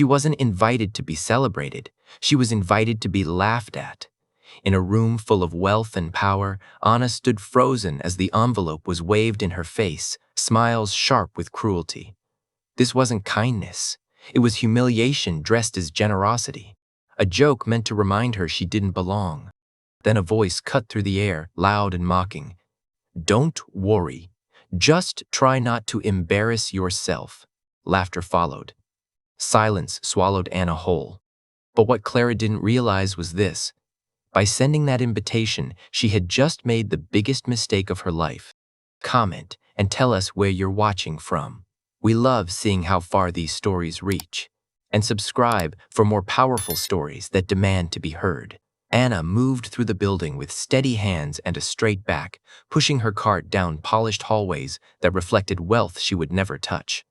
She wasn't invited to be celebrated. She was invited to be laughed at. In a room full of wealth and power, Anna stood frozen as the envelope was waved in her face, smiles sharp with cruelty. This wasn't kindness. It was humiliation dressed as generosity. A joke meant to remind her she didn't belong. Then a voice cut through the air, loud and mocking. "Don't worry. Just try not to embarrass yourself." Laughter followed. Silence swallowed Anna whole. But what Clara didn't realize was this. By sending that invitation, she had just made the biggest mistake of her life. Comment and tell us where you're watching from. We love seeing how far these stories reach. And subscribe for more powerful stories that demand to be heard. Anna moved through the building with steady hands and a straight back, pushing her cart down polished hallways that reflected wealth she would never touch.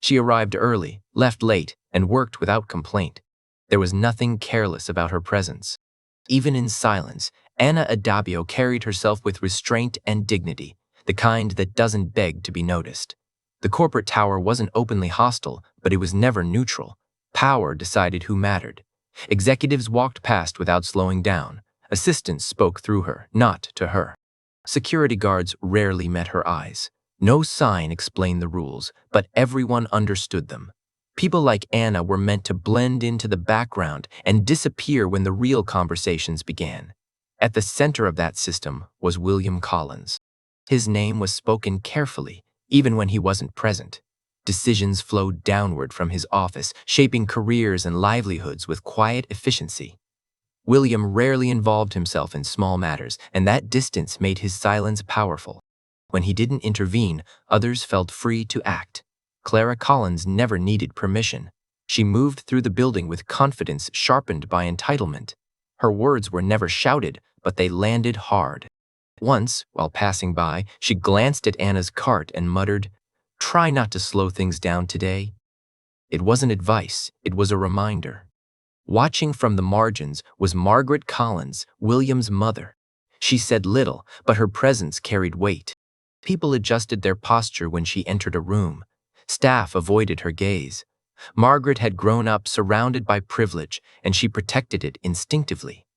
She arrived early, left late, and worked without complaint. There was nothing careless about her presence. Even in silence, Anna Adabio carried herself with restraint and dignity, the kind that doesn't beg to be noticed. The corporate tower wasn't openly hostile, but it was never neutral. Power decided who mattered. Executives walked past without slowing down. Assistants spoke through her, not to her. Security guards rarely met her eyes. No sign explained the rules, but everyone understood them. People like Anna were meant to blend into the background and disappear when the real conversations began. At the center of that system was William Collins. His name was spoken carefully, even when he wasn't present. Decisions flowed downward from his office, shaping careers and livelihoods with quiet efficiency. William rarely involved himself in small matters, and that distance made his silence powerful. When he didn't intervene, others felt free to act. Clara Collins never needed permission. She moved through the building with confidence sharpened by entitlement. Her words were never shouted, but they landed hard. Once, while passing by, she glanced at Anna's cart and muttered, "Try not to slow things down today." It wasn't advice, it was a reminder. Watching from the margins was Margaret Collins, William's mother. She said little, but her presence carried weight. People adjusted their posture when she entered a room. Staff avoided her gaze. Margaret had grown up surrounded by privilege, and she protected it instinctively.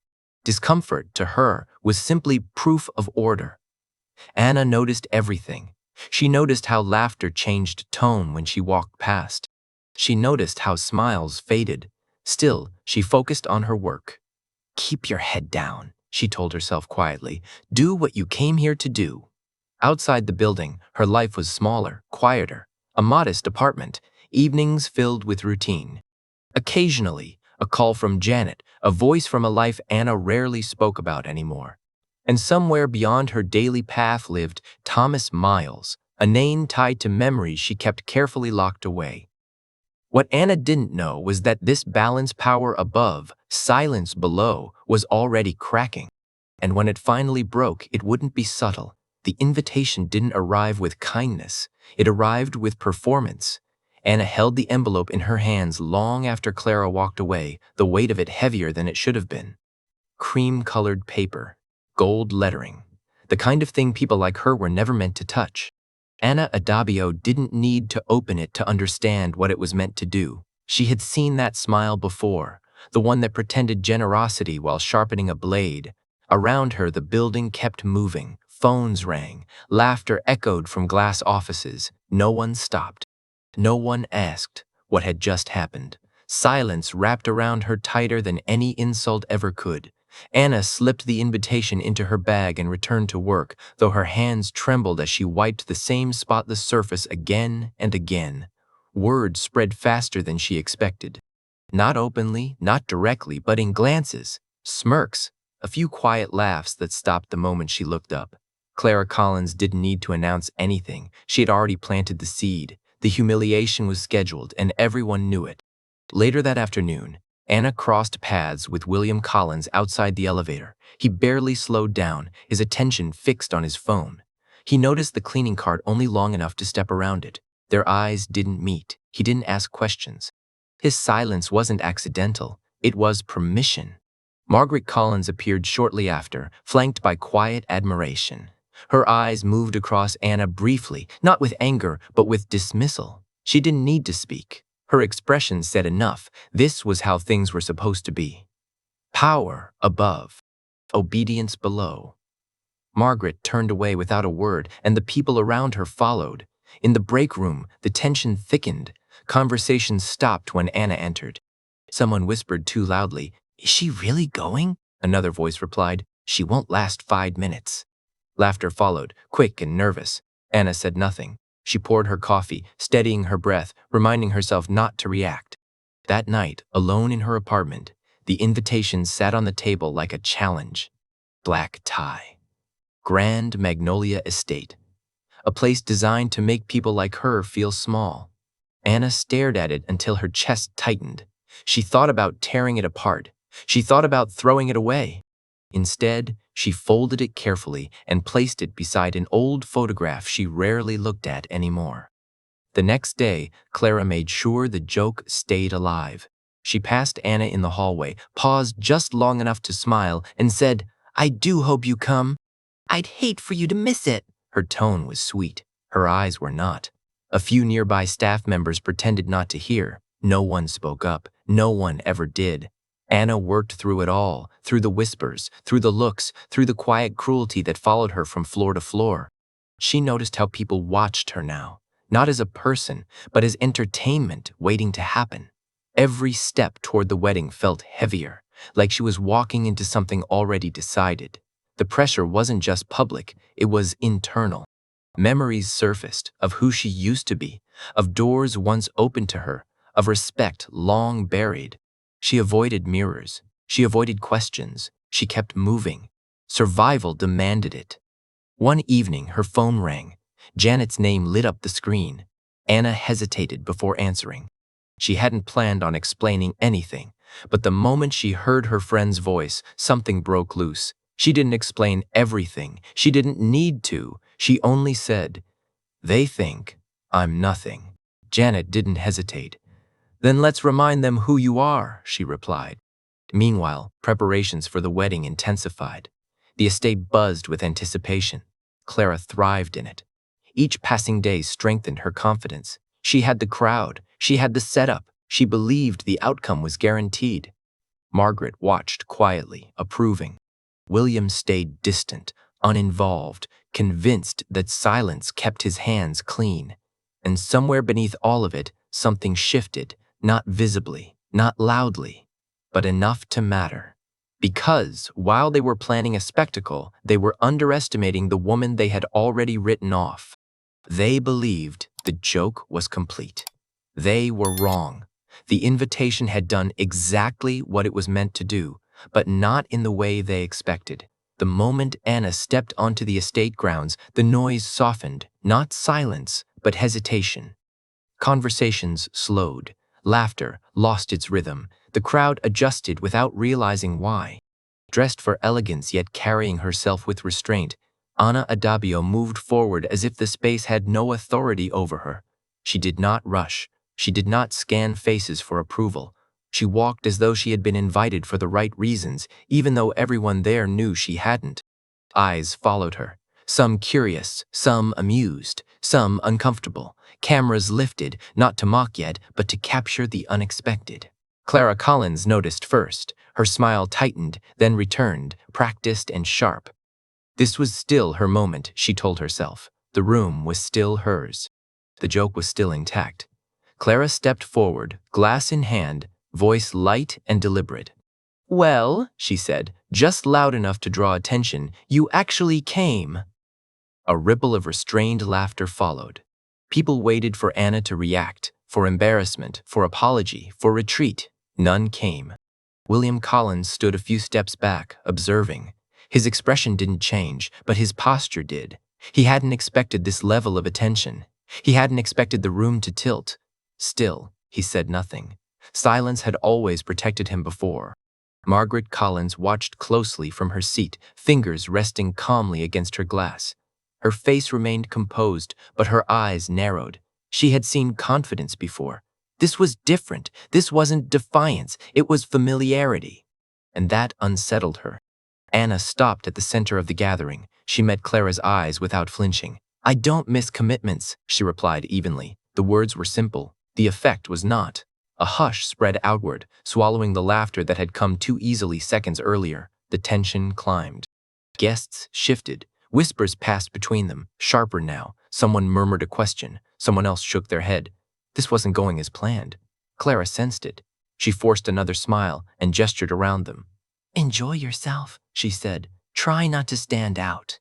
Discomfort, to her, was simply proof of order. Anna noticed everything. She noticed how laughter changed tone when she walked past. She noticed how smiles faded. Still, she focused on her work. "Keep your head down," she told herself quietly. "Do what you came here to do." Outside the building, her life was smaller, quieter. A modest apartment, evenings filled with routine. Occasionally, a call from Janet, a voice from a life Anna rarely spoke about anymore. And somewhere beyond her daily path lived Thomas Miles, a name tied to memories she kept carefully locked away. What Anna didn't know was that this balance, power above, silence below, was already cracking. And when it finally broke, it wouldn't be subtle. The invitation didn't arrive with kindness. It arrived with performance. Anna held the envelope in her hands long after Clara walked away, the weight of it heavier than it should have been. Cream-colored paper, gold lettering, the kind of thing people like her were never meant to touch. Anna Adabio didn't need to open it to understand what it was meant to do. She had seen that smile before, the one that pretended generosity while sharpening a blade. Around her, the building kept moving. Phones rang. Laughter echoed from glass offices. No one stopped. No one asked what had just happened. Silence wrapped around her tighter than any insult ever could. Anna slipped the invitation into her bag and returned to work, though her hands trembled as she wiped the same spotless surface again and again. Words spread faster than she expected. Not openly, not directly, but in glances, smirks, a few quiet laughs that stopped the moment she looked up. Clara Collins didn't need to announce anything. She had already planted the seed. The humiliation was scheduled, and everyone knew it. Later that afternoon, Anna crossed paths with William Collins outside the elevator. He barely slowed down, his attention fixed on his phone. He noticed the cleaning cart only long enough to step around it. Their eyes didn't meet. He didn't ask questions. His silence wasn't accidental. It was permission. Margaret Collins appeared shortly after, flanked by quiet admiration. Her eyes moved across Anna briefly, not with anger, but with dismissal. She didn't need to speak. Her expression said enough. This was how things were supposed to be. Power above, obedience below. Margaret turned away without a word, and the people around her followed. In the break room, the tension thickened. Conversation stopped when Anna entered. Someone whispered too loudly, "Is she really going?" Another voice replied, "She won't last 5 minutes." Laughter followed, quick and nervous. Anna said nothing. She poured her coffee, steadying her breath, reminding herself not to react. That night, alone in her apartment, the invitation sat on the table like a challenge. Black tie. Grand Magnolia Estate. A place designed to make people like her feel small. Anna stared at it until her chest tightened. She thought about tearing it apart. She thought about throwing it away. Instead, she folded it carefully and placed it beside an old photograph she rarely looked at anymore. The next day, Clara made sure the joke stayed alive. She passed Anna in the hallway, paused just long enough to smile, and said, "I do hope you come. I'd hate for you to miss it." Her tone was sweet. Her eyes were not. A few nearby staff members pretended not to hear. No one spoke up. No one ever did. Anna worked through it all, through the whispers, through the looks, through the quiet cruelty that followed her from floor to floor. She noticed how people watched her now, not as a person, but as entertainment waiting to happen. Every step toward the wedding felt heavier, like she was walking into something already decided. The pressure wasn't just public, it was internal. Memories surfaced of who she used to be, of doors once open to her, of respect long buried. She avoided mirrors. She avoided questions. She kept moving. Survival demanded it. One evening, her phone rang. Janet's name lit up the screen. Anna hesitated before answering. She hadn't planned on explaining anything, but the moment she heard her friend's voice, something broke loose. She didn't explain everything. She didn't need to. She only said, "They think I'm nothing." Janet didn't hesitate. "Then let's remind them who you are," she replied. Meanwhile, preparations for the wedding intensified. The estate buzzed with anticipation. Clara thrived in it. Each passing day strengthened her confidence. She had the crowd. She had the setup. She believed the outcome was guaranteed. Margaret watched quietly, approving. William stayed distant, uninvolved, convinced that silence kept his hands clean. And somewhere beneath all of it, something shifted, not visibly, not loudly, but enough to matter. Because, while they were planning a spectacle, they were underestimating the woman they had already written off. They believed the joke was complete. They were wrong. The invitation had done exactly what it was meant to do, but not in the way they expected. The moment Anna stepped onto the estate grounds, the noise softened, not silence, but hesitation. Conversations slowed. Laughter lost its rhythm. The crowd adjusted without realizing why. Dressed for elegance yet carrying herself with restraint, Anna Adabio moved forward as if the space had no authority over her. She did not rush. She did not scan faces for approval. She walked as though she had been invited for the right reasons, even though everyone there knew she hadn't. Eyes followed her, some curious, some amused, some uncomfortable. Cameras lifted, not to mock yet, but to capture the unexpected. Clara Collins noticed first. Her smile tightened, then returned, practiced and sharp. This was still her moment, she told herself. The room was still hers. The joke was still intact. Clara stepped forward, glass in hand, voice light and deliberate. "Well," she said, just loud enough to draw attention, "you actually came." A ripple of restrained laughter followed. People waited for Anna to react, for embarrassment, for apology, for retreat. None came. William Collins stood a few steps back, observing. His expression didn't change, but his posture did. He hadn't expected this level of attention. He hadn't expected the room to tilt. Still, he said nothing. Silence had always protected him before. Margaret Collins watched closely from her seat, fingers resting calmly against her glass. Her face remained composed, but her eyes narrowed. She had seen confidence before. This was different. This wasn't defiance. It was familiarity. And that unsettled her. Anna stopped at the center of the gathering. She met Clara's eyes without flinching. "I don't miss commitments," she replied evenly. The words were simple, The effect was not. A hush spread outward, swallowing the laughter that had come too easily seconds earlier. The tension climbed. Guests shifted. Whispers passed between them, sharper now. Someone murmured a question. Someone else shook their head. This wasn't going as planned. Clara sensed it. She forced another smile and gestured around them. "Enjoy yourself," she said. "Try not to stand out."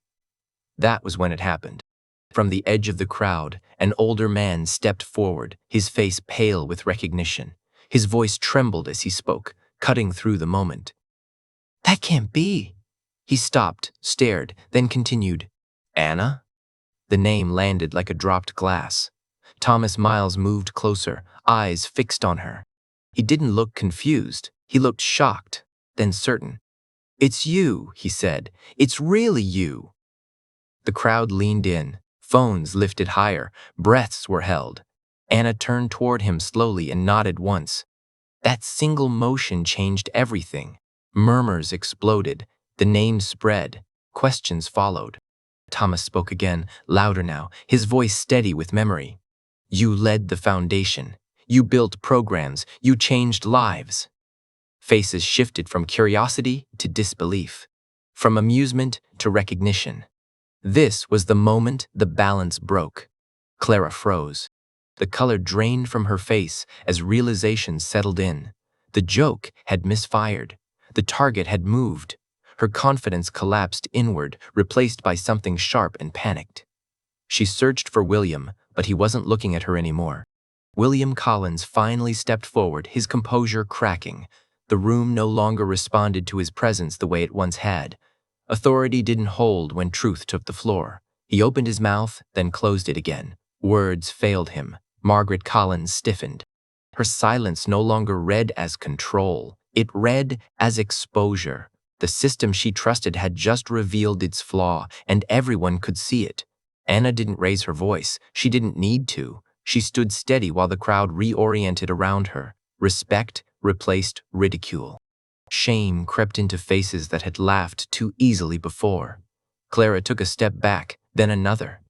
That was when it happened. From the edge of the crowd, an older man stepped forward, his face pale with recognition. His voice trembled as he spoke, cutting through the moment. "That can't be." He stopped, stared, then continued. "Anna?" The name landed like a dropped glass. Thomas Miles moved closer, eyes fixed on her. He didn't look confused. He looked shocked, then certain. "It's you," he said. "It's really you." The crowd leaned in. Phones lifted higher. Breaths were held. Anna turned toward him slowly and nodded once. That single motion changed everything. Murmurs exploded. The name spread. Questions followed. Thomas spoke again, louder now, his voice steady with memory. "You led the foundation. You built programs. You changed lives." Faces shifted from curiosity to disbelief, from amusement to recognition. This was the moment the balance broke. Clara froze. The color drained from her face as realization settled in. The joke had misfired. The target had moved. Her confidence collapsed inward, replaced by something sharp and panicked. She searched for William, but he wasn't looking at her anymore. William Collins finally stepped forward, his composure cracking. The room no longer responded to his presence the way it once had. Authority didn't hold when truth took the floor. He opened his mouth, then closed it again. Words failed him. Margaret Collins stiffened. Her silence no longer read as control. It read as exposure. The system she trusted had just revealed its flaw, and everyone could see it. Anna didn't raise her voice. She didn't need to. She stood steady while the crowd reoriented around her. Respect replaced ridicule. Shame crept into faces that had laughed too easily before. Clara took a step back, then another.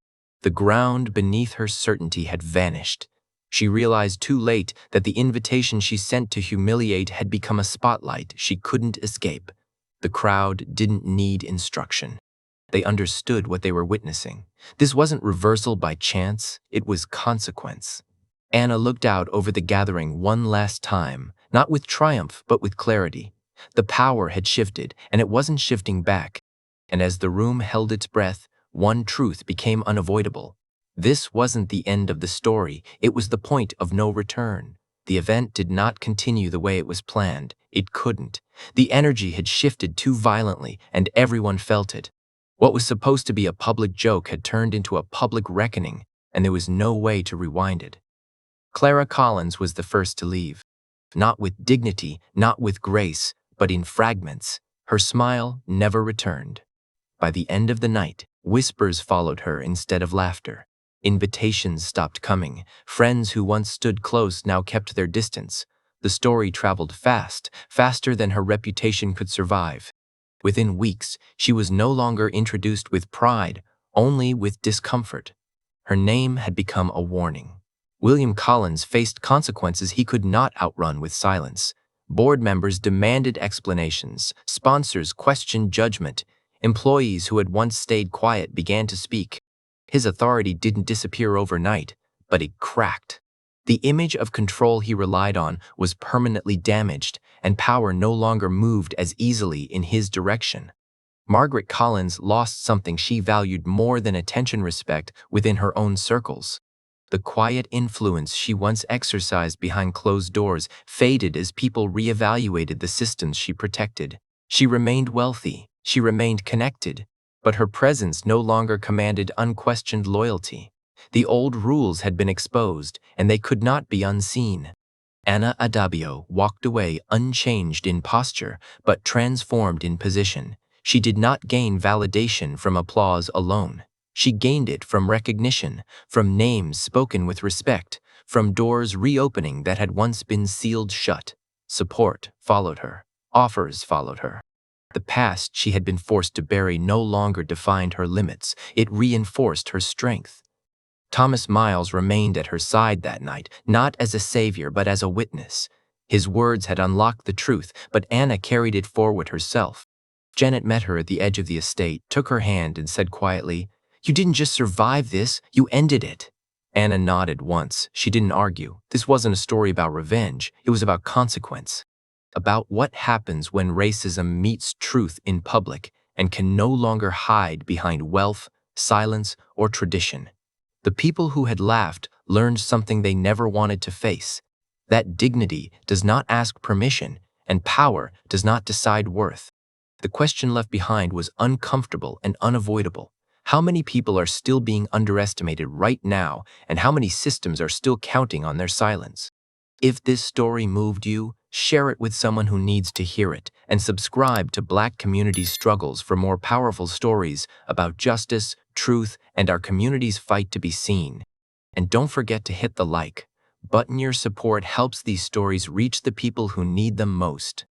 The ground beneath her certainty had vanished. She realized too late that the invitation she sent to humiliate had become a spotlight she couldn't escape. The crowd didn't need instruction. They understood what they were witnessing. This wasn't reversal by chance, it was consequence. Anna looked out over the gathering one last time, not with triumph, but with clarity. The power had shifted, and it wasn't shifting back. And as the room held its breath, one truth became unavoidable. This wasn't the end of the story, it was the point of no return. The event did not continue the way it was planned. It couldn't. The energy had shifted too violently, and everyone felt it. What was supposed to be a public joke had turned into a public reckoning, and there was no way to rewind it. Clara Collins was the first to leave. Not with dignity, not with grace, but in fragments. Her smile never returned. By the end of the night, whispers followed her instead of laughter. Invitations stopped coming. Friends who once stood close now kept their distance. The story traveled fast, faster than her reputation could survive. Within weeks, she was no longer introduced with pride, only with discomfort. Her name had become a warning. William Collins faced consequences he could not outrun with silence. Board members demanded explanations. Sponsors questioned judgment. Employees who had once stayed quiet began to speak. His authority didn't disappear overnight, but it cracked. The image of control he relied on was permanently damaged, and power no longer moved as easily in his direction. Margaret Collins lost something she valued more than attention, respect within her own circles. The quiet influence she once exercised behind closed doors faded as people reevaluated the systems she protected. She remained wealthy, she remained connected, but her presence no longer commanded unquestioned loyalty. The old rules had been exposed, and they could not be unseen. Anna Adabio walked away unchanged in posture, but transformed in position. She did not gain validation from applause alone. She gained it from recognition, from names spoken with respect, from doors reopening that had once been sealed shut. Support followed her. Offers followed her. The past she had been forced to bury no longer defined her limits. It reinforced her strength. Thomas Miles remained at her side that night, not as a savior but as a witness. His words had unlocked the truth, but Anna carried it forward herself. Janet met her at the edge of the estate, took her hand, and said quietly, "You didn't just survive this, you ended it." Anna nodded once. She didn't argue. This wasn't a story about revenge, it was about consequence. About what happens when racism meets truth in public and can no longer hide behind wealth, silence, or tradition. The people who had laughed learned something they never wanted to face. That dignity does not ask permission, and power does not decide worth. The question left behind was uncomfortable and unavoidable. How many people are still being underestimated right now, and how many systems are still counting on their silence? If this story moved you, share it with someone who needs to hear it, and subscribe to Black Community Struggles for more powerful stories about justice, truth, and our community's fight to be seen. And don't forget to hit the like button. Your support helps these stories reach the people who need them most.